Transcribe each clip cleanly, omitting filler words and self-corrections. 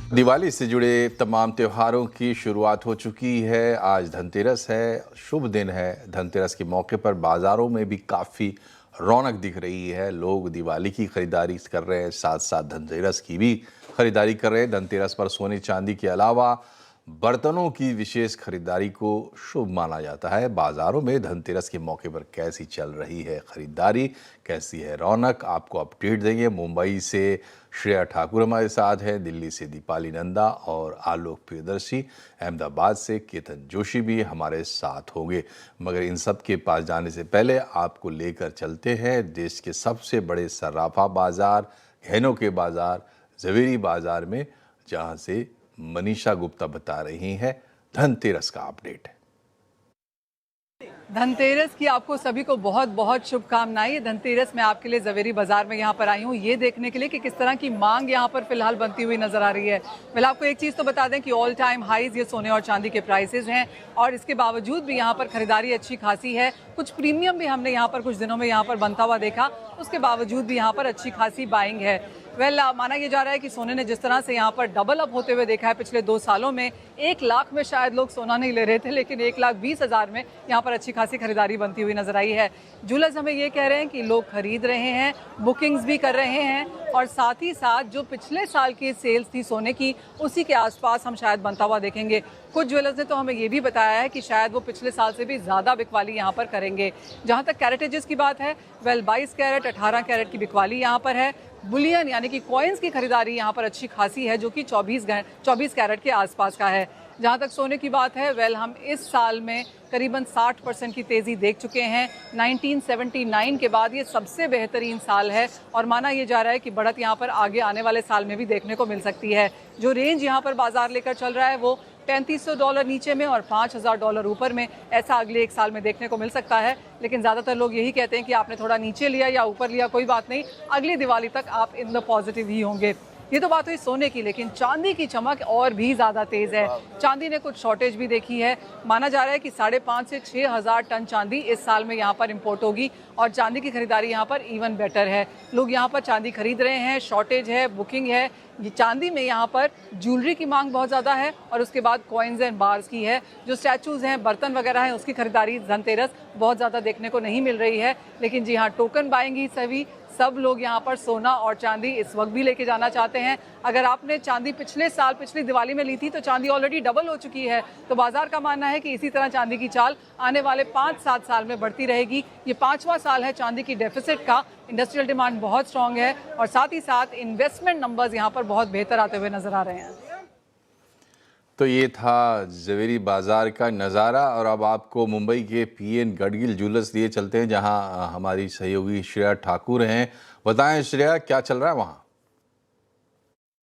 दिवाली से जुड़े तमाम त्योहारों की शुरुआत हो चुकी है। आज धनतेरस है, शुभ दिन है। धनतेरस के मौके पर बाज़ारों में भी काफ़ी रौनक दिख रही है। लोग दिवाली की खरीदारी कर रहे हैं, साथ साथ धनतेरस की भी खरीदारी कर रहे हैं। धनतेरस पर सोने चांदी के अलावा बर्तनों की विशेष खरीदारी को शुभ माना जाता है। बाज़ारों में धनतेरस के मौके पर कैसी चल रही है खरीदारी, कैसी है रौनक, आपको अपडेट देंगे। मुंबई से श्रेया ठाकुर हमारे साथ हैं, दिल्ली से दीपाली नंदा और आलोक प्रियदर्शी, अहमदाबाद से केतन जोशी भी हमारे साथ होंगे। मगर इन सब के पास जाने से पहले आपको लेकर चलते हैं देश के सबसे बड़े सर्राफा बाज़ार, गहनों के बाज़ार ज़वेरी बाज़ार में, जहां से मनीषा गुप्ता बता रही हैं धनतेरस का अपडेट। धनतेरस की आपको सभी को बहुत बहुत शुभकामनाएं। धनतेरस में आपके लिए ज़वेरी बाजार में यहाँ पर आई हूँ ये देखने के लिए कि किस तरह की मांग यहाँ पर फिलहाल बनती हुई नजर आ रही है। फिलहाल आपको एक चीज़ तो बता दें कि ऑल टाइम हाईज ये सोने और चांदी के प्राइसेस हैं और इसके बावजूद भी यहाँ पर खरीदारी अच्छी खासी है। कुछ प्रीमियम भी हमने यहाँ पर कुछ दिनों में यहाँ पर बनता हुआ देखा, उसके बावजूद भी यहाँ पर अच्छी खासी बाइंग है। माना यह जा रहा है कि सोने ने जिस तरह से यहाँ पर डबल अप होते हुए देखा है पिछले 2 सालों में, 1 लाख में शायद लोग सोना नहीं ले रहे थे, लेकिन 1,20,000 में यहाँ पर अच्छी खासी खरीदारी बनती हुई नजर आई है। जूलर्स हमें ये कह रहे हैं कि लोग खरीद रहे हैं, बुकिंग्स भी कर रहे हैं और साथ ही साथ जो पिछले साल की सेल्स थी सोने की, उसी के आसपास हम शायद बनता हुआ देखेंगे। कुछ ज्वेलर्स ने तो हमें ये भी बताया है कि शायद वो पिछले साल से भी ज़्यादा बिकवाली यहाँ पर करेंगे। जहाँ तक कैरेटेजेस की बात है, 22 कैरेट 18 कैरेट की बिकवाली यहाँ पर है। बुलियन यानी कि कॉइन्स की खरीदारी यहाँ पर अच्छी खासी है, जो कि 24 कैरेट के आसपास का है। जहाँ तक सोने की बात है, हम इस साल में करीबन 60% की तेज़ी देख चुके हैं। 1979 के बाद ये सबसे बेहतरीन साल है और माना ये जा रहा है कि बढ़त यहाँ पर आगे आने वाले साल में भी देखने को मिल सकती है। जो रेंज यहाँ पर बाजार लेकर चल रहा है वो $3500 नीचे में और $5000 ऊपर में, ऐसा अगले 1 साल में देखने को मिल सकता है। लेकिन ज़्यादातर लोग यही कहते हैं कि आपने थोड़ा नीचे लिया या ऊपर लिया, कोई बात नहीं, अगली दिवाली तक आप इन द पॉजिटिव ही होंगे। ये तो बात हुई सोने की, लेकिन चांदी की चमक और भी ज़्यादा तेज़ है। चांदी ने कुछ शॉर्टेज भी देखी है। माना जा रहा है कि 5,500 से 6,000 टन चांदी इस साल में यहाँ पर इंपोर्ट होगी और चांदी की खरीदारी यहाँ पर इवन बेटर है। लोग यहाँ पर चांदी खरीद रहे हैं, शॉर्टेज है, बुकिंग है। ये चांदी में यहाँ पर ज्वेलरी की मांग बहुत ज़्यादा है और उसके बाद कॉइन्स एंड बार्स की है। जो स्टैचूज़ हैं, बर्तन वगैरह हैं, उसकी खरीदारी धनतेरस बहुत ज़्यादा देखने को नहीं मिल रही है। लेकिन जी हाँ, टोकन बाइंग ही सभी सब लोग यहाँ पर सोना और चांदी इस वक्त भी लेके जाना चाहते हैं। अगर आपने चांदी पिछले साल पिछली दिवाली में ली थी तो चांदी ऑलरेडी डबल हो चुकी है। तो बाजार का मानना है कि इसी तरह चांदी की चाल आने वाले 5-7 साल में बढ़ती रहेगी। ये 5वां साल है चांदी की डेफिसिट का। इंडस्ट्रियल डिमांड बहुत स्ट्रांग है और साथ ही साथ इन्वेस्टमेंट नंबर्स यहाँ पर बहुत बेहतर आते हुए नजर आ रहे हैं। तो ये था ज़वेरी बाज़ार का नज़ारा और अब आपको मुंबई के PN गडगिल ज्वेलर्स लिए चलते हैं, जहां हमारी सहयोगी श्रेया ठाकुर हैं। बताएं श्रेया, क्या चल रहा है वहां?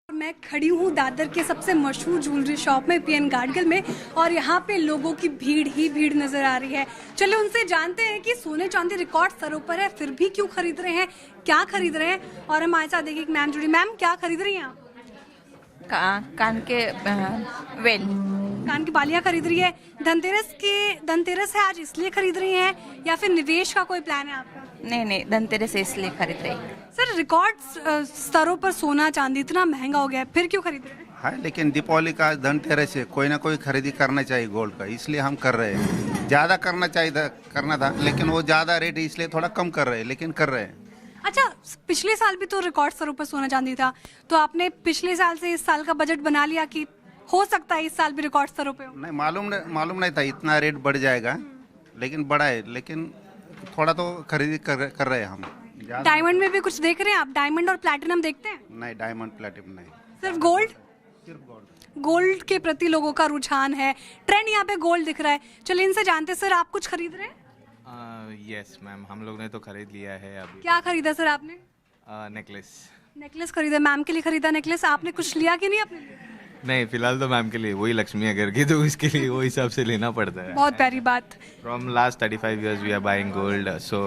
मैं खड़ी हूँ दादर के सबसे मशहूर ज्वेलरी शॉप में PN गाडगिल में और यहाँ पे लोगों की भीड़ ही भीड़ नजर आ रही है। चलो उनसे जानते हैं कि सोने चांदी रिकॉर्ड स्तरों पर है, फिर भी क्यों खरीद रहे हैं, क्या खरीद रहे हैं। और हमारे साथ देखिए एक मैम जुड़ी। मैम, क्या खरीद रही हैं आप? कान के वेल, कान की बालियां खरीद रही है। धनतेरस है आज इसलिए खरीद रही हैं या फिर निवेश का कोई प्लान है आपका? नहीं, धनतेरस से इसलिए खरीद रही। सर, रिकॉर्ड स्तरों पर सोना चांदी इतना महंगा हो गया है, फिर क्यों खरीद रहे हैं? हाँ, लेकिन दीपावली का धनतेरस है, कोई ना कोई खरीदी करना चाहिए गोल्ड का, इसलिए हम कर रहे हैं। ज़्यादा करना था लेकिन वो ज़्यादा रेट है इसलिए थोड़ा कम कर रहे हैं, लेकिन कर रहे हैं। अच्छा, पिछले साल भी तो रिकॉर्ड स्तरों पर सोना चांदी था, तो आपने पिछले साल से इस साल का बजट बना लिया कि हो सकता है इस साल भी रिकॉर्ड स्तरों पे हो? नहीं, मालूम नहीं था इतना रेट बढ़ जाएगा, लेकिन बढ़ा है, लेकिन थोड़ा तो खरीदी कर रहे हैं हम। डायमंड में भी कुछ देख रहे हैं आप? डायमंड और प्लैटिनम देखते हैं? नहीं, डायमंड प्लेटिनम नहीं, सिर्फ गोल्ड। सिर्फ गोल्ड। गोल्ड के प्रति लोगों का रुझान है, ट्रेंड यहाँ पे गोल्ड दिख रहा है। चलिए इनसे जानते हैं। सर, आप कुछ खरीद रहे हैं? यस मैम, हम लोग ने तो खरीद लिया है अभी। क्या खरीदा सर आपने? नेकलेस खरीदा। मैम के लिए खरीदा नेकलेस। आपने कुछ लिया कि नहीं अपने लिए? नहीं, फिलहाल तो मैम के लिए वही लक्ष्मी अगर की, तो इसके लिए वो हिसाब से लेना पड़ता है। बहुत प्यारी बात। From last 35 years we are buying gold, so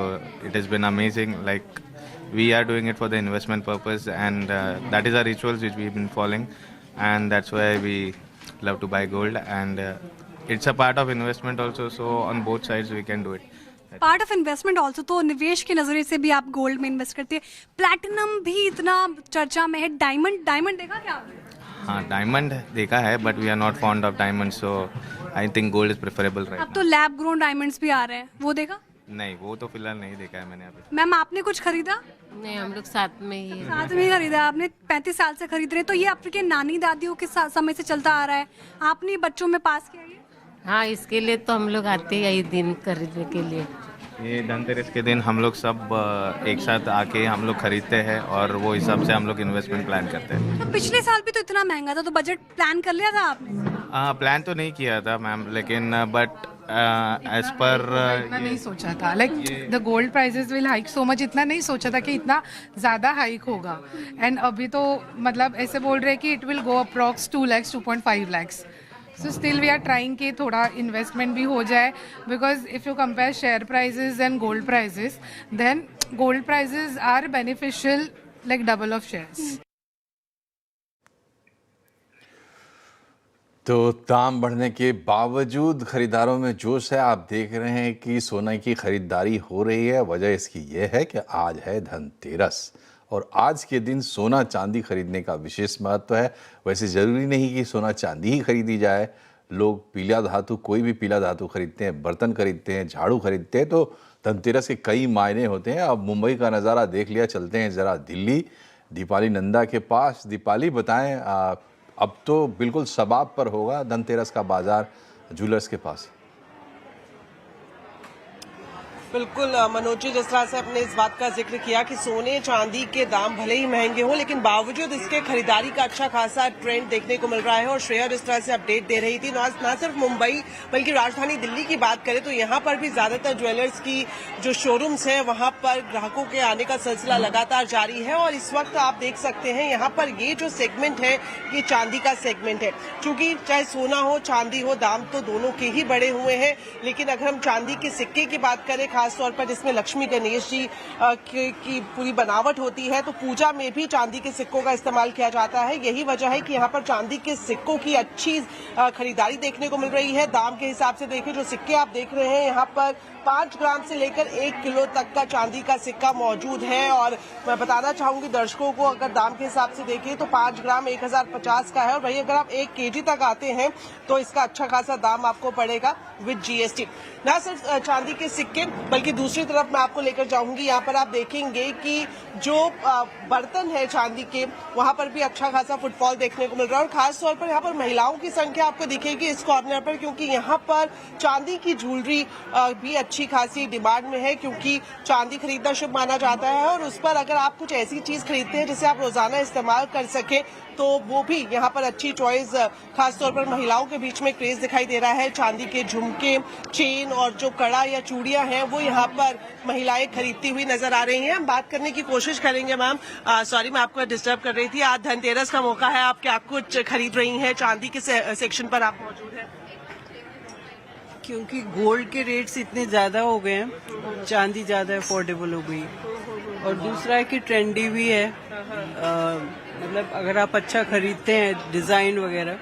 it has been amazing. Like we are doing it for the investment purpose and that is our rituals which we have been following and that's why we love to buy gold and it's a part of investment also, so on both sides we can do it. Part of investment also, तो निवेश के नजरिए से भी आप gold में invest करते हैं। प्लैटिनम भी इतना चर्चा में है। डायमंड देखा क्या आपने? हाँ डायमंड देखा है but we are not fond of diamond so I think gold is preferable अब राइट तो लैब ग्रोन डायमंड्स भी आ रहे हैं, वो देखा? नहीं वो तो फिलहाल नहीं देखा है मैंने अभी। मैम आपने कुछ खरीदा? नहीं, हम लोग साथ में ही हैं। साथ में ही खरीदा आपने? 35 साल से खरीद रहे हैं, तो ये आपके नानी दादियों के समय से चलता आ रहा है, आपने बच्चों में पास किया ये? हाँ, इसके लिए तो हम लोग आते हैं ये दिन खरीदने के लिए। ये धनतेरस के दिन हम लोग सब एक साथ आके हम लोग खरीदते हैं और वो हिसाब से हम लोग इन्वेस्टमेंट प्लान करते हैं। तो पिछले साल भी तो इतना महंगा था, तो बजट प्लान कर लिया था आपने? प्लान तो नहीं किया था मैम लेकिन बट एज पर इतना नहीं सोचा था like the gold prices will hike so much, इतना नहीं सोचा था कि इतना ज़्यादा हाइक होगा। एंड अभी तो मतलब ऐसे बोल रहे हैं कि it will go approx 2 lakhs 2.5 lakhs। So still we are trying कि थोड़ा इन्वेस्टमेंट भी हो जाए, because if you compare share prices and gold prices then gold prices are beneficial like double of shares. तो दाम बढ़ने के बावजूद खरीदारों में जोश है। आप देख रहे हैं कि सोने की खरीदारी हो रही है। वजह इसकी यह है कि आज है धनतेरस और आज के दिन सोना चांदी खरीदने का विशेष महत्व है। वैसे ज़रूरी नहीं कि सोना चांदी ही खरीदी जाए। लोग पीला धातु, कोई भी पीला धातु खरीदते हैं, बर्तन खरीदते हैं, झाड़ू खरीदते हैं। तो धनतेरस के कई मायने होते हैं। अब मुंबई का नज़ारा देख लिया, चलते हैं ज़रा दिल्ली, दीपाली नंदा के पास। दीपाली बताएं, अब तो बिल्कुल सबाब पर होगा धनतेरस का बाजार ज्वेलर्स के पास। बिल्कुल मनोज जी, जिस तरह से आपने इस बात का जिक्र किया कि सोने चांदी के दाम भले ही महंगे हों लेकिन बावजूद इसके खरीदारी का अच्छा खासा ट्रेंड देखने को मिल रहा है। और श्रेया जिस तरह से अपडेट दे रही थी, ना सिर्फ मुंबई बल्कि राजधानी दिल्ली की बात करें तो यहाँ पर भी ज्यादातर ज्वेलर्स की जो शोरूम्स है वहां पर ग्राहकों के आने का सिलसिला लगातार जारी है। और इस वक्त आप देख सकते हैं यहाँ पर ये जो सेगमेंट है ये चांदी का सेगमेंट है। चूंकि चाहे सोना हो चांदी हो, दाम तो दोनों के ही बढ़े हुए हैं। लेकिन अगर हम चांदी के सिक्के की बात करें, खासतौर पर जिसमें लक्ष्मी गणेश जी की पूरी बनावट होती है, तो पूजा में भी चांदी के सिक्कों का इस्तेमाल किया जाता है। यही वजह है कि यहाँ पर चांदी के सिक्कों की अच्छी खरीदारी देखने को मिल रही है। दाम के हिसाब से देखें, जो सिक्के आप देख रहे हैं यहाँ पर 5 ग्राम से लेकर 1 किलो तक का चांदी का सिक्का मौजूद है। और मैं बताना चाहूंगी दर्शकों को, अगर दाम के हिसाब से देखें तो 5 ग्राम 1050 का है। और वही अगर आप 1 केजी तक आते हैं तो इसका अच्छा खासा दाम आपको पड़ेगा विद जीएसटी। ना सिर्फ चांदी के सिक्के बल्कि दूसरी तरफ मैं आपको लेकर जाऊंगी। यहाँ पर आप देखेंगे कि जो बर्तन है चांदी के, वहां पर भी अच्छा खासा फुटफॉल देखने को मिल रहा है। और खासतौर पर यहाँ पर महिलाओं की संख्या आपको दिखेगी इस कॉर्नर पर, क्योंकि यहाँ पर चांदी की ज्वेलरी भी अच्छी खासी डिमांड में है, क्योंकि चांदी खरीदना शुभ माना जाता है। और उस पर अगर आप कुछ ऐसी चीज खरीदते हैं जिसे आप रोजाना इस्तेमाल कर सके तो वो भी यहाँ पर अच्छी चॉइस, खासतौर पर महिलाओं के बीच में क्रेज दिखाई दे रहा है। चांदी के झुमके, चेन और जो कड़ा या चूड़ियां हैं वो यहाँ पर महिलाएं खरीदती हुई नजर आ रही हैं। हम बात करने की कोशिश करेंगे। मैम सॉरी, मैं आपको डिस्टर्ब कर रही थी। आज धनतेरस का मौका है, आप क्या कुछ खरीद रही हैं? चांदी के सेक्शन पर आप मौजूद हैं। क्योंकि गोल्ड के रेट्स इतने ज्यादा हो गए हैं, चांदी ज्यादा अफोर्डेबल हो गई। और दूसरा है कि ट्रेंडी भी है। मतलब अगर आप अच्छा खरीदते हैं डिजाइन वगैरह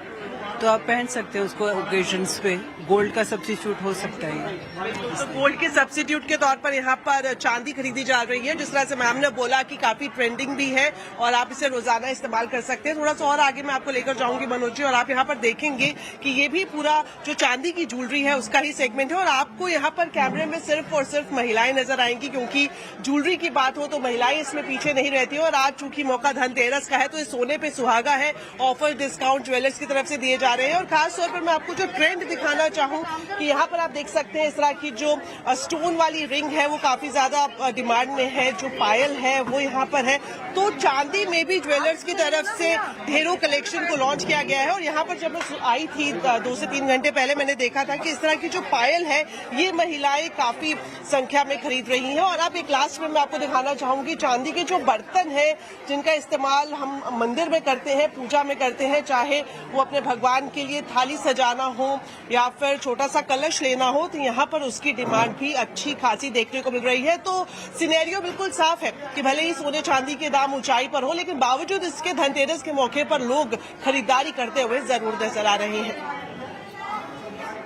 तो आप पहन सकते हैं उसको ओकेजन्स पे। गोल्ड का सब्स्टिट्यूट हो सकता है। तो गोल्ड के सब्स्टिट्यूट के तौर पर यहाँ पर चांदी खरीदी जा रही है। जिस तरह से मैम ने बोला कि काफी ट्रेंडिंग भी है और आप इसे रोजाना इस्तेमाल कर सकते हैं। थोड़ा सा और आगे मैं आपको लेकर जाऊंगी मनोज जी, और आप यहाँ पर देखेंगे कि ये भी पूरा जो चांदी की ज्वेलरी है उसका ही सेगमेंट है। और आपको यहाँ पर कैमरे में सिर्फ और सिर्फ महिलाएं नजर आएंगी, क्योंकि ज्वेलरी की बात हो तो महिलाएं इसमें पीछे नहीं रहती। और आज चूंकि मौका धनतेरस का है तो ये सोने पे सुहागा है। ऑफर डिस्काउंट ज्वेलर्स की तरफ से दिए जा रहे हैं। और खासतौर पर मैं आपको जो ट्रेंड दिखाना चाहूँ कि यहाँ पर आप देख सकते हैं इस तरह की जो स्टोन वाली रिंग है वो काफी ज्यादा डिमांड में है। जो पायल है वो यहाँ पर है। तो चांदी में भी ज्वेलर्स की तरफ से ढेरों कलेक्शन को लॉन्च किया गया है। और यहाँ पर जब मैं आई थी 2 से 3 घंटे पहले, मैंने देखा था कि इस तरह की जो पायल है ये महिलाएं काफी संख्या में खरीद रही हैं। और अब एक लास्ट में मैं आपको दिखाना चाहूंगी चांदी के जो बर्तन है जिनका इस्तेमाल हम मंदिर में करते हैं, पूजा में करते हैं, चाहे वो अपने भगवान के लिए थाली सजाना हो या फिर छोटा सा कलश लेना हो, तो यहाँ पर उसकी डिमांड भी अच्छी खासी देखने को मिल रही है। तो सिनेरियो बिल्कुल साफ है कि भले ही सोने चांदी के दाम ऊंचाई पर हो लेकिन बावजूद इसके धनतेरस के मौके पर लोग खरीदारी करते हुए जरूर नजर आ रहे हैं।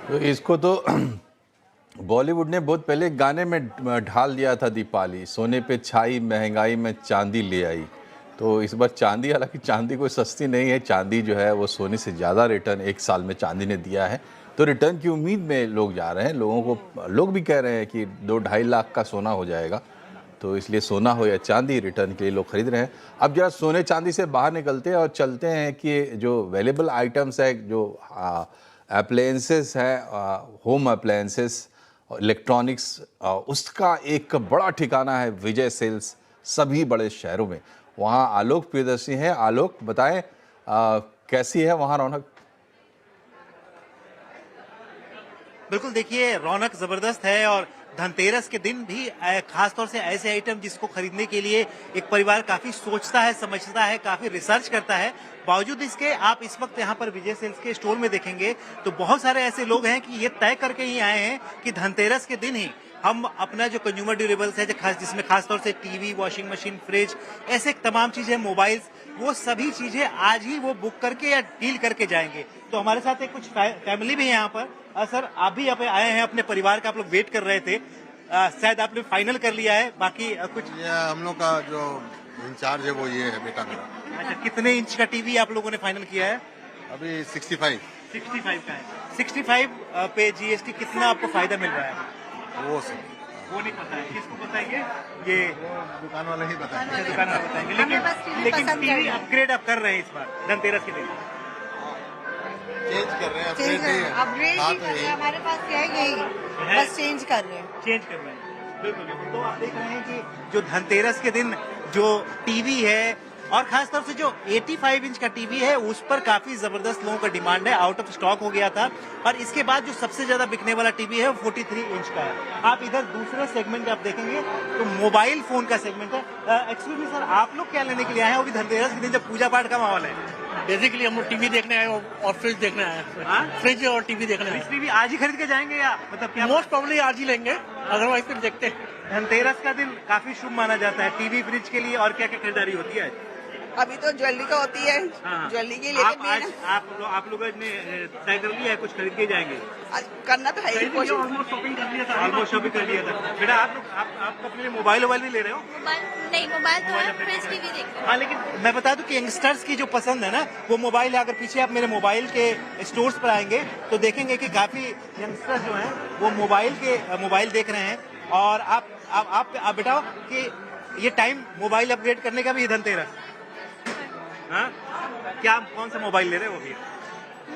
तो इसको तो बॉलीवुड ने बहुत पहले गाने में ढाल दिया था दीपाली, सोने पे छाई महंगाई में चांदी ले आई। तो इस बार चांदी, हालांकि चांदी कोई सस्ती नहीं है, चांदी जो है वो सोने से ज़्यादा रिटर्न एक साल में चांदी ने दिया है। तो रिटर्न की उम्मीद में लोग जा रहे हैं, लोग भी कह रहे हैं कि 2-2.5 लाख का सोना हो जाएगा, तो इसलिए सोना हो या चांदी रिटर्न के लिए लोग खरीद रहे हैं। अब जरा सोने चांदी से बाहर निकलते हैं और चलते हैं कि जो वेलेबल आइटम्स है, जो अप्लायंसेस है, होम अप्लायंसेस, इलेक्ट्रॉनिक्स, उसका एक बड़ा ठिकाना है विजय सेल्स सभी बड़े शहरों में। वहाँ आलोक प्रियदर्शी हैं। आलोक, बताएं कैसी है वहाँ रौनक? बिल्कुल, देखिए रौनक जबरदस्त है और धनतेरस के दिन भी खासतौर से ऐसे आइटम जिसको खरीदने के लिए एक परिवार काफी सोचता है, समझता है, काफी रिसर्च करता है। बावजूद इसके आप इस वक्त यहाँ पर विजय सेल्स के स्टोर में देखेंगे तो बहुत सारे ऐसे लोग हैं कि ये तय करके ही आए हैं कि धनतेरस के दिन ही हम अपना जो कंज्यूमर ड्यूरेबल्स है, जिसमें खासतौर से टीवी, वॉशिंग मशीन, फ्रिज, ऐसे तमाम चीजें, मोबाइल्स, वो सभी चीजें आज ही वो बुक करके या डील करके जाएंगे। तो हमारे साथ एक कुछ फैमिली भी है यहाँ पर। सर, आप भी यहाँ पे आए हैं अपने परिवार का, आप लोग वेट कर रहे थे, शायद आपने फाइनल कर लिया है, बाकी कुछ? हम लोग का जो इंचार्ज है वो ये है बेटा मेरा। अच्छा, कितने इंच का टीवी आप लोगों ने फाइनल किया है? अभी 65 का है। 65 पे जीएसटी कितना आपको फायदा मिल रहा है? वो नहीं पता है, किसको बताएंगे? ये दुकान वाले ही बताएंगे। दुकान वाले बताएंगे। लेकिन टीवी अपग्रेड आप कर रहे हैं इस बार धनतेरस के दिन? चेंज कर रहे हैं, अपग्रेड हमारे पास यही बस चेंज कर रहे हैं। बिल्कुल। तो आप देख रहे हैं कि जो धनतेरस के दिन जो टीवी है और खासतौर से जो 85 इंच का टीवी है उस पर काफी जबरदस्त लोगों का डिमांड है, आउट ऑफ स्टॉक हो गया था। और इसके बाद जो सबसे ज्यादा बिकने वाला टीवी है वो 43 इंच का है। आप इधर दूसरे सेगमेंट आप देखेंगे तो मोबाइल फोन का सेगमेंट है। एक्सक्यूज मी सर, आप लोग क्या लेने के लिए आए हैं? अभी धनतेरस के दिन जब पूजा पाठ का माहौल है। बेसिकली हम लोग टीवी देखने आए और फ्रिज देखने आए हैं। फ्रिज और टीवी देखने आए। टीवी आज ही खरीद के जाएंगे या मतलब क्या? मोस्ट प्रॉब्ली आज ही लेंगे, अदरवाइज फिर देखते हैं। धनतेरस का दिन काफी शुभ माना जाता है टीवी, फ्रिज के लिए। और क्या क्या खरीदारी होती है? अभी तो ज्वेलरी का होती है। ज्वेलरी के लिए आप लोगों ने तय कर लिया है, कुछ खरीद के जाएंगे? करना तो है ही। ऑलमोस्ट शॉपिंग कर लिया था। बेटा आप अपने लिए मोबाइल भी ले रहे हो? नहीं, मोबाइल तो है, फ्रिज टीवी देख रहे हैं। हाँ, लेकिन मैं बता दूं कि यंगस्टर्स की जो पसंद है ना वो मोबाइल है। अगर पीछे आप मेरे मोबाइल के स्टोर्स पर आएंगे तो देखेंगे कि काफी यंगस्टर्स जो हैं वो मोबाइल देख रहे हैं। और आप बेटा कि ये टाइम मोबाइल अपग्रेड करने का भी है धनतेरस। हाँ, क्या कौन सा मोबाइल ले रहे हो अभी?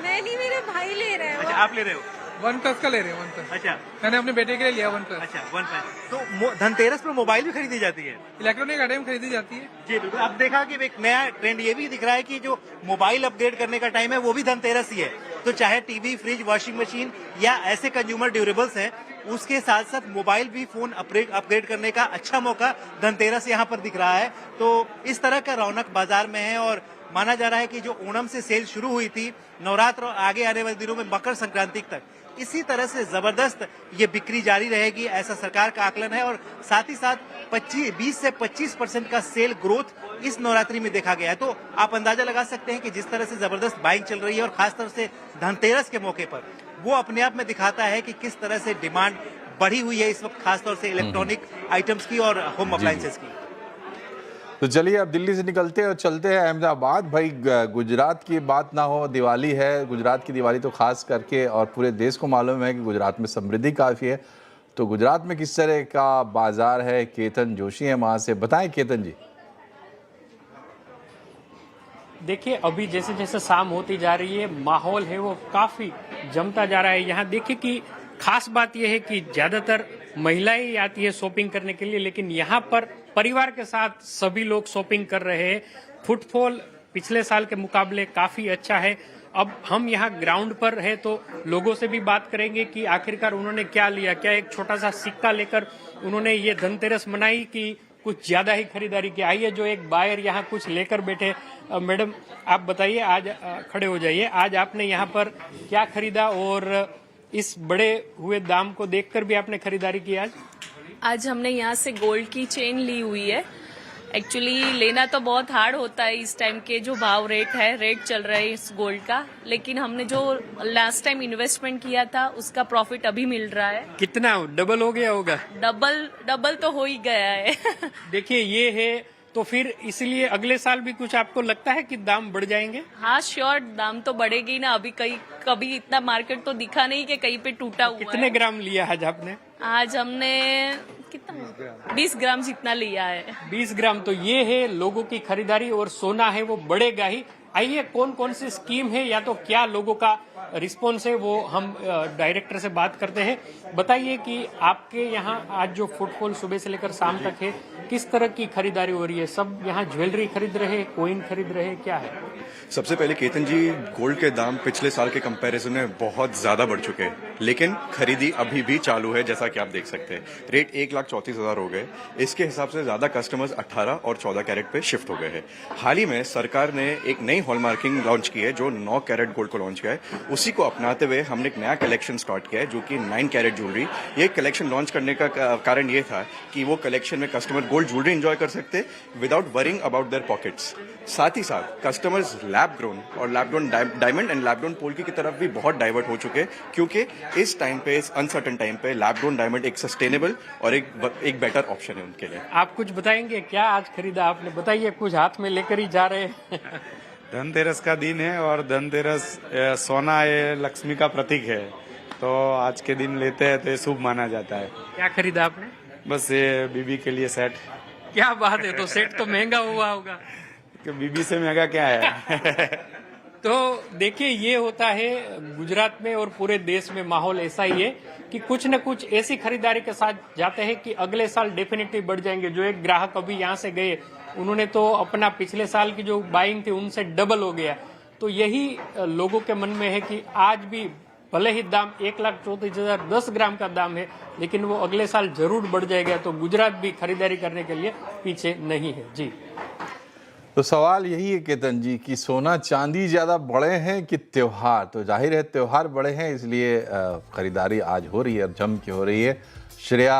मैं नहीं, मेरे भाई ले रहे हैं। अच्छा, आप ले रहे हो? OnePlus का ले रहे हैं। OnePlus। अच्छा, मैंने अपने बेटे के लिए लिया OnePlus। अच्छा, OnePlus। तो धनतेरस पर मोबाइल भी खरीदी जाती है? इलेक्ट्रॉनिक आइटम खरीदी जाती है। जी बिल्कुल। अब देखा कि एक नया ट्रेंड ये भी दिख रहा है कि जो मोबाइल अपग्रेड करने का टाइम है वो भी धनतेरस ही है। तो चाहे टीवी, फ्रिज, वॉशिंग मशीन या ऐसे कंज्यूमर ड्यूरेबल्स हैं, उसके साथ साथ मोबाइल भी फोन अपग्रेड करने का अच्छा मौका धनतेरस यहाँ पर दिख रहा है। तो इस तरह का रौनक बाजार में है और माना जा रहा है कि जो ओणम से सेल शुरू हुई थी, नवरात्र और आगे आने वाले दिनों में मकर संक्रांति तक इसी तरह से जबरदस्त ये बिक्री जारी रहेगी, ऐसा सरकार का आकलन है। और साथ ही साथ 20 से 25% का सेल ग्रोथ इस नवरात्रि में देखा गया है। तो आप अंदाजा लगा सकते हैं कि जिस तरह से जबरदस्त बाइंग चल रही है और खासतौर से धनतेरस के मौके पर, वो अपने आप में दिखाता है कि किस तरह से डिमांड बढ़ी हुई है इस वक्त, खासतौर से इलेक्ट्रॉनिक आइटम्स की और होम अप्लायंसेस की। तो चलिए अब दिल्ली से निकलते हैं और चलते हैं अहमदाबाद। भाई, गुजरात की बात ना हो, दिवाली है। गुजरात की दिवाली तो खास करके और पूरे देश को मालूम है कि गुजरात में समृद्धि काफ़ी है। तो गुजरात में किस तरह का बाजार है? केतन जोशी हैं वहाँ से, बताएं केतन जी। देखिए, अभी जैसे जैसे शाम होती जा रही है, माहौल है वो काफ़ी जमता जा रहा है। यहाँ देखिए कि खास बात यह है कि ज़्यादातर महिलाएं ही आती है शॉपिंग करने के लिए, लेकिन यहाँ पर परिवार के साथ सभी लोग शॉपिंग कर रहे हैं। फुटफॉल पिछले साल के मुकाबले काफ़ी अच्छा है। अब हम यहाँ ग्राउंड पर है तो लोगों से भी बात करेंगे कि आखिरकार उन्होंने क्या लिया, क्या एक छोटा सा सिक्का लेकर उन्होंने ये धनतेरस मनाई कि कुछ ज्यादा ही खरीदारी की। आइए, जो एक बायर यहाँ कुछ लेकर बैठे। मैडम, आप बताइए, आज खड़े हो जाइए, आज आपने यहाँ पर क्या खरीदा और इस बड़े हुए दाम को देखकर भी आपने खरीदारी की? आज हमने यहाँ से गोल्ड की चेन ली हुई है। एक्चुअली लेना तो बहुत हार्ड होता है इस टाइम के जो भाव रेट चल रहा है इस गोल्ड का, लेकिन हमने जो लास्ट टाइम इन्वेस्टमेंट किया था उसका प्रॉफिट अभी मिल रहा है। कितना डबल हो गया होगा? डबल तो हो ही गया है। देखिए, ये है तो फिर इसलिए अगले साल भी कुछ आपको लगता है कि दाम बढ़ जाएंगे? हाँ श्योर, दाम तो बढ़ेगी ना। अभी कभी इतना मार्केट तो दिखा नहीं कि कहीं पे टूटा हुआ कितने है। ग्राम लिया आज आपने? आज हमने कितना 20 ग्राम जितना लिया है। 20 ग्राम। तो ये है लोगों की खरीदारी और सोना है वो बढ़ेगा ही। आइए कौन कौन सी स्कीम है या तो क्या लोगों का रिस्पॉन्स है वो हम डायरेक्टर से बात करते हैं। बताइए कि आपके यहाँ आज जो फुटफॉल सुबह से लेकर शाम तक है, किस तरह की खरीदारी हो रही है? सब यहाँ ज्वेलरी खरीद रहे हैं, कोइन खरीद रहे हैं, क्या है? सबसे पहले केतन जी, गोल्ड के दाम पिछले साल के कंपैरिजन में बहुत ज्यादा बढ़ चुके हैं, लेकिन खरीदी अभी भी चालू है। जैसा कि आप देख सकते हैं, रेट 1,34,000 हो गए। इसके हिसाब से ज्यादा कस्टमर्स 18 और 14 कैरेट पे शिफ्ट हो गए हैं। हाल ही में सरकार ने एक नई हॉलमार्किंग लॉन्च की है जो 9 कैरेट गोल्ड को लॉन्च किया है। उसी को अपनाते हुए हमने एक नया कलेक्शन स्टार्ट किया है जो कि 9 कैरेट ज्वेलरी। ये कलेक्शन लॉन्च करने का कारण ये था कि वो कलेक्शन में कस्टमर गोल्ड ज्वेलरी एंजॉय कर सकते without worrying about their pockets. साथ ही साथ कस्टमर्स लैब ग्रोन और lab grown diamond and lab grown polki की तरफ भी बहुत डाइवर्ट हो चुके हैं, क्योंकि इस टाइम पे, इस अनसर्टन टाइम पे लैब ग्रोन डायमंड एक सस्टेनेबल और एक बेटर ऑप्शन है उनके लिए। आप कुछ बताएंगे क्या आज खरीदा आपने? बताइए, कुछ हाथ में लेकर ही जा रहे हैं। धनतेरस का दिन है और धनतेरस सोना ये लक्ष्मी का प्रतीक है, तो आज के दिन लेते हैं तो ये शुभ माना जाता है। क्या खरीदा आपने? बस ये बीबी के लिए सेट। क्या बात है, तो सेट तो महंगा हुआ होगा। कि बीबी से महंगा क्या है। तो देखिए, ये होता है गुजरात में और पूरे देश में माहौल ऐसा ही है कि कुछ न कुछ ऐसी खरीदारी के साथ जाते हैं कि अगले साल डेफिनेटली बढ़ जाएंगे। जो एक ग्राहक अभी यहाँ से गए, उन्होंने तो अपना पिछले साल की जो बाइंग थी उनसे डबल हो गया। तो यही लोगों के मन में है कि आज भी भले ही दाम 1,34,000 10 ग्राम का दाम है, लेकिन वो अगले साल जरूर बढ़ जाएगा। तो गुजरात भी खरीदारी करने के लिए पीछे नहीं है। जी, तो सवाल यही है केतन जी कि सोना चांदी ज़्यादा बढ़े हैं कि त्योहार? तो जाहिर है त्योहार बढ़े हैं, इसलिए खरीदारी आज हो रही है और जम के हो रही है। श्रेया,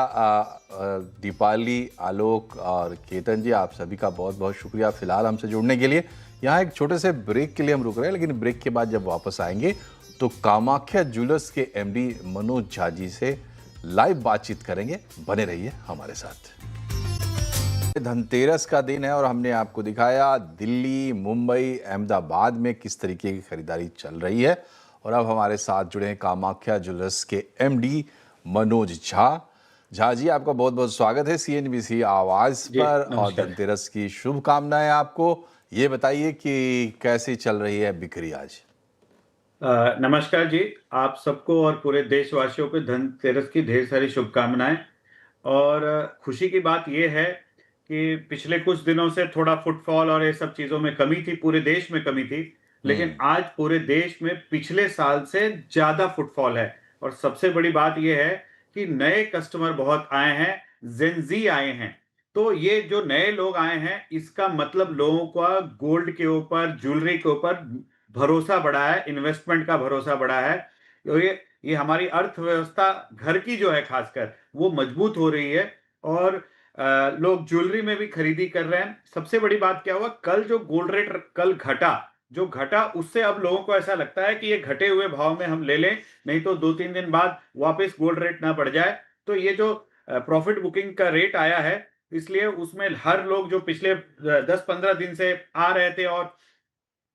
दीपाली, आलोक और केतन जी, आप सभी का बहुत बहुत शुक्रिया फिलहाल हमसे जुड़ने के लिए। यहाँ एक छोटे से ब्रेक के लिए हम रुक रहे हैं, लेकिन ब्रेक के बाद जब वापस आएंगे तो कामाख्या ज्वेलर्स के एमडी मनोज झा जी से लाइव बातचीत करेंगे। बने रहिए हमारे साथ। धनतेरस का दिन है और हमने आपको दिखाया दिल्ली, मुंबई, अहमदाबाद में किस तरीके की खरीदारी चल रही है। और अब हमारे साथ जुड़े हैं कामाख्या ज्वेलर्स के एमडी मनोज झा। झा जी, आपका बहुत बहुत स्वागत है CNBC आवाज पर और धनतेरस की शुभकामनाएं आपको। ये बताइए कि कैसी चल रही है बिक्री आज? नमस्कार जी, आप सबको और पूरे देशवासियों को धनतेरस की ढेर सारी शुभकामनाएं। और खुशी की बात यह है कि पिछले कुछ दिनों से थोड़ा फुटफॉल और ये सब चीजों में कमी थी, पूरे देश में कमी थी, लेकिन आज पूरे देश में पिछले साल से ज्यादा फुटफॉल है। और सबसे बड़ी बात यह है कि नए कस्टमर बहुत आए हैं, जेनजी आए हैं। तो ये जो नए लोग आए हैं, इसका मतलब लोगों का गोल्ड के ऊपर, ज्वेलरी के ऊपर भरोसा बढ़ा है, इन्वेस्टमेंट का भरोसा बढ़ा है। ये हमारी अर्थव्यवस्था घर की जो है खासकर वो मजबूत हो रही है और लोग ज्वेलरी में भी खरीदी कर रहे हैं। सबसे बड़ी बात क्या हुआ, कल जो गोल्ड रेट कल घटा उससे अब लोगों को ऐसा लगता है कि ये घटे हुए भाव में हम ले लें, नहीं तो 2-3 दिन बाद वापस गोल्ड रेट ना बढ़ जाए। तो ये जो प्रॉफिट बुकिंग का रेट आया है, इसलिए उसमें हर लोग जो पिछले 10-15 दिन से आ रहे थे और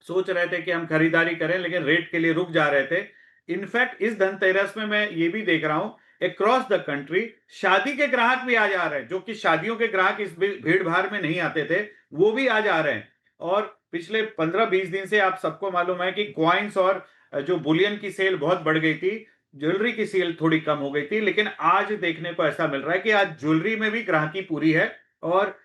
सोच रहे थे कि हम खरीदारी करें, लेकिन रेट के लिए रुक जा रहे थे। इनफैक्ट इस धनतेरस में मैं ये भी देख रहा हूं, अक्रॉस द कंट्री शादी के ग्राहक भी आ जा रहे हैं, जो कि शादियों के ग्राहक इस भीड़ भाड़ में नहीं आते थे, वो भी आ जा रहे हैं। और पिछले 15-20 दिन से आप सबको मालूम है कि कॉइन्स और जो बुलियन की सेल बहुत बढ़ गई थी, ज्वेलरी की सेल थोड़ी कम हो गई थी, लेकिन आज देखने को ऐसा मिल रहा है कि आज ज्वेलरी में भी ग्राहकी पूरी है और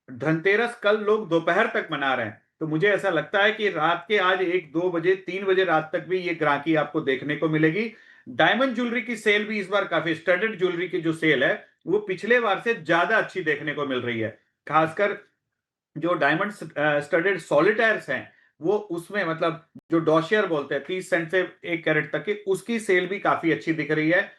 धनतेरस कल लोग दोपहर तक मना रहे हैं। तो मुझे ऐसा लगता है कि रात के आज 1-2 बजे 3 बजे रात तक भी ये ग्राहकी आपको देखने को मिलेगी। डायमंड ज्वेलरी की सेल भी इस बार काफी, स्टडेड ज्वेलरी की जो सेल है वो पिछले बार से ज्यादा अच्छी देखने को मिल रही है। खासकर जो डायमंड स्टडेड सॉलिटायर्स हैं, वो उसमें मतलब जो डॉशियर बोलते हैं 30 सेंट से 1 कैरेट तक की, उसकी सेल भी काफी अच्छी दिख रही है।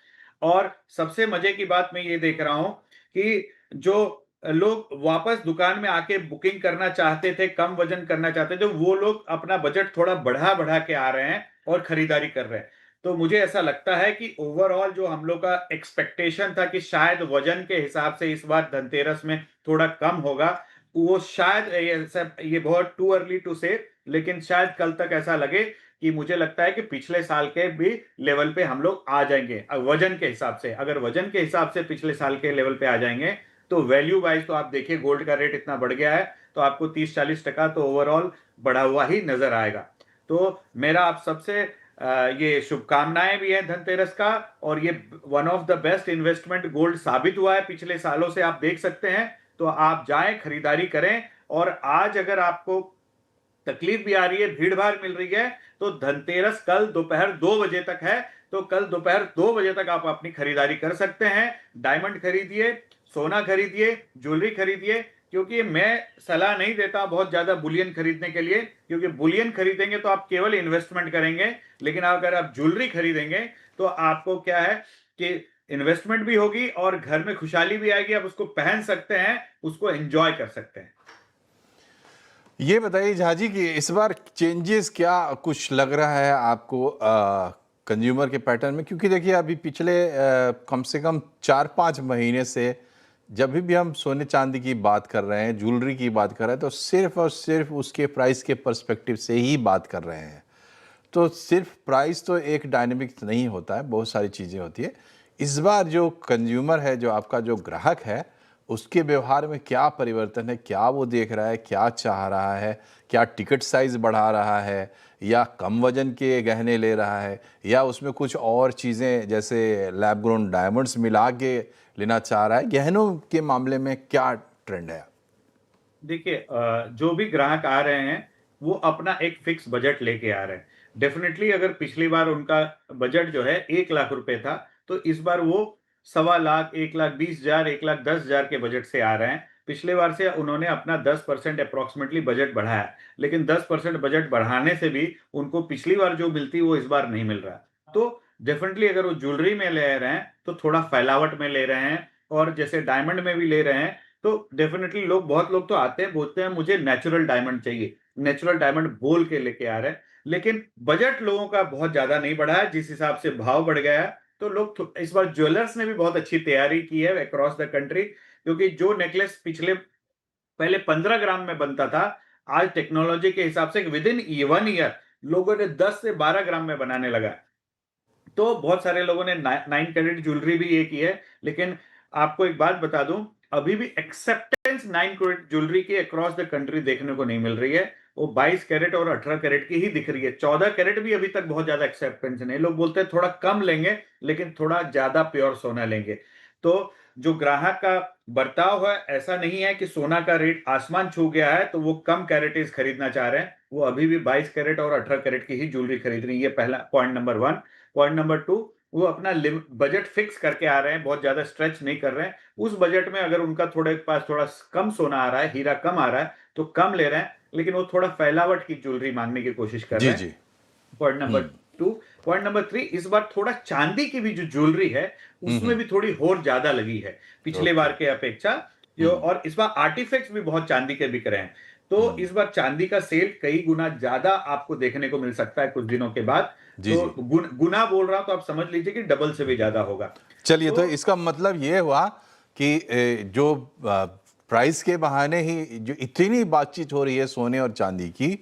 और सबसे मजे की बात मैं ये देख रहा हूं कि जो लोग वापस दुकान में आके बुकिंग करना चाहते थे, कम वजन करना चाहते थे, वो लोग अपना बजट थोड़ा बढ़ा के आ रहे हैं और खरीदारी कर रहे हैं। तो मुझे ऐसा लगता है कि ओवरऑल जो हम लोग का एक्सपेक्टेशन था कि शायद वजन के हिसाब से इस बार धनतेरस में थोड़ा कम होगा, वो शायद ये बहुत टू अर्ली टू से, लेकिन शायद कल तक ऐसा लगे कि मुझे लगता है कि पिछले साल के भी लेवल पे हम लोग आ जाएंगे वजन के हिसाब से। अगर वजन के हिसाब से पिछले साल के लेवल पे आ जाएंगे तो वैल्यू वाइज तो आप देखिए गोल्ड का रेट इतना बढ़ गया है, तो आपको 30-40% तो ओवरऑल बढ़ा हुआ ही नजर आएगा। तो मेरा आप सबसे ये शुभकामनाएं भी हैं धनतेरस का, और ये one of the best investment gold साबित हुआ है पिछले सालों से, आप देख सकते हैं। तो आप जाएं, खरीदारी करें, और आज अगर आपको तकलीफ भी आ रही है, भीड़ भाड़ मिल रही है, तो धनतेरस कल दोपहर 2 बजे तक है। तो कल दोपहर 2 बजे तक आप अपनी खरीदारी कर सकते हैं। डायमंड खरीदिए, सोना खरीदिए, ज्वेलरी खरीदिए, क्योंकि मैं सलाह नहीं देता बहुत ज्यादा बुलियन खरीदने के लिए, क्योंकि बुलियन खरीदेंगे तो आप केवल इन्वेस्टमेंट करेंगे, लेकिन अगर आप ज्वेलरी खरीदेंगे तो आपको क्या है कि इन्वेस्टमेंट भी होगी और घर में खुशहाली भी आएगी, आप उसको पहन सकते हैं, उसको एंजॉय कर सकते हैं। ये बताइए झा जी कि इस बार चेंजेस क्या कुछ लग रहा है आपको कंज्यूमर के पैटर्न में? क्योंकि देखिए अभी पिछले कम से कम 4-5 महीने से जब भी हम सोने चांदी की बात कर रहे हैं, ज्वेलरी की बात कर रहे हैं, तो सिर्फ और सिर्फ उसके प्राइस के पर्सपेक्टिव से ही बात कर रहे हैं। तो सिर्फ प्राइस तो एक डायनेमिक नहीं होता है, बहुत सारी चीज़ें होती है। इस बार जो कंज्यूमर है, जो आपका जो ग्राहक है, उसके व्यवहार में क्या परिवर्तन है? क्या वो देख रहा है, क्या चाह रहा है? क्या टिकट साइज बढ़ा रहा है, या कम वजन के गहने ले रहा है, या उसमें कुछ और चीज़ें जैसे लैब ग्रोन डायमंड्स मिला के लेना चाह रहा है? गहनों के मामले में क्या ट्रेंड है? देखिए जो भी ग्राहक आ रहे हैं वो अपना एक फिक्स बजट लेके आ रहे हैं। डेफिनेटली अगर पिछली बार उनका बजट जो है 1 लाख रुपए था, तो इस बार वो 1.25 लाख, 1,20,000, 1,10,000 के बजट से आ रहे हैं। पिछले बार से उन्होंने अपना 10% अप्रोक्सीमेटली बजट बढ़ाया, लेकिन 10% बजट बढ़ाने से भी उनको पिछली बार जो मिलती वो इस बार नहीं मिल रहा। तो डेफिनेटली अगर वो ज्वेलरी में ले रहे हैं तो थोड़ा फैलावट में ले रहे हैं, और जैसे डायमंड में भी ले रहे हैं, तो डेफिनेटली बहुत लोग तो आते हैं, बोलते हैं मुझे नेचुरल डायमंड चाहिए, नेचुरल डायमंड बोल के लेके आ रहे हैं, लेकिन बजट लोगों का बहुत ज्यादा नहीं बढ़ा है। जिस हिसाब से भाव बढ़ गया है, तो लोग इस बार ज्वेलर्स ने भी बहुत अच्छी तैयारी की है अक्रॉस द कंट्री, क्योंकि जो नेकलेस पहले 15 ग्राम में बनता था, आज टेक्नोलॉजी के हिसाब से विद इन 1 ईयर लोगों ने 10 से 12 ग्राम में बनाने लगा। तो बहुत सारे लोगों ने 9 कैरेट ज्वेलरी भी ये की है, लेकिन आपको एक बात बता दूं, अभी भी एक्सेप्टेंस 9 कैरेट ज्वेलरी की अक्रॉस द कंट्री देखने को नहीं मिल रही है। वो 22 कैरेट और 18 कैरेट की ही दिख रही है। 14 कैरेट भी अभी तक बहुत ज्यादा एक्सेप्टेंस नहीं। लोग बोलते हैं थोड़ा कम लेंगे, लेकिन थोड़ा ज्यादा प्योर सोना लेंगे। तो जो ग्राहक का बर्ताव है, ऐसा नहीं है कि सोना का रेट आसमान छू गया है तो वो कम कैरेटेज खरीदना चाह रहे हैं। वो अभी भी 22 कैरेट और 18 कैरेट की ही ज्वेलरी खरीद रही है। ये पहला पॉइंट नंबर 1। पॉइंट नंबर 2, वो अपना बजट फिक्स करके आ रहे हैं, बहुत ज्यादा स्ट्रेच नहीं कर रहे हैं। उस बजट में अगर उनका पास थोड़ा कम सोना आ रहा है, हीरा कम आ रहा है, तो कम ले रहे हैं, लेकिन वो थोड़ा फैलावट की ज्वेलरी मांगने की कोशिश कर रहे हैं। Point number 2। पॉइंट नंबर 3, इस बार थोड़ा चांदी की भी जो ज्वेलरी है उसमें भी थोड़ी होड़ ज्यादा लगी है पिछले बार के अपेक्षा, और इस बार आर्टिफैक्ट्स भी बहुत चांदी के बिक रहे हैं। तो इस बार चांदी का सेल कई गुना ज्यादा आपको देखने को मिल सकता है कुछ दिनों के बाद। तो गुना बोल रहा हूं तो आप समझ लीजिए कि डबल से भी ज्यादा होगा। चलिए, तो इसका मतलब ये हुआ कि जो प्राइस के बहाने ही जो इतनी बातचीत हो रही है सोने और चांदी की,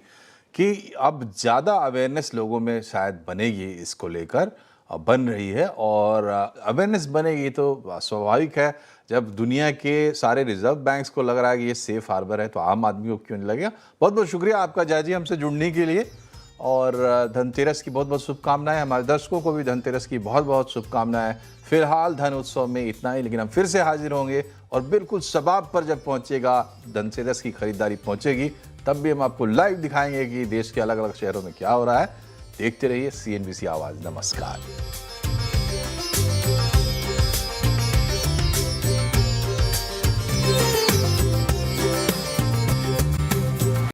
कि अब ज़्यादा अवेयरनेस लोगों में शायद बनेगी, इसको लेकर बन रही है, और अवेयरनेस बनेगी तो स्वाभाविक है, जब दुनिया के सारे रिजर्व बैंक्स को लग रहा है कि ये सेफ हार्बर है, तो आम आदमी को क्यों नहीं लगेगा। बहुत बहुत शुक्रिया आपका जाजी हमसे जुड़ने के लिए, और धनतेरस की बहुत बहुत शुभकामनाएं। हमारे दर्शकों को भी धनतेरस की बहुत बहुत शुभकामनाएं। फिलहाल धन उत्सव में इतना ही, लेकिन हम फिर से हाजिर होंगे, और बिल्कुल शबाब पर जब पहुंचेगा धनतेरस की खरीदारी पहुंचेगी, तब भी हम आपको लाइव दिखाएंगे कि देश के अलग अलग शहरों में क्या हो रहा है। देखते रहिए CNBC आवाज़। नमस्कार।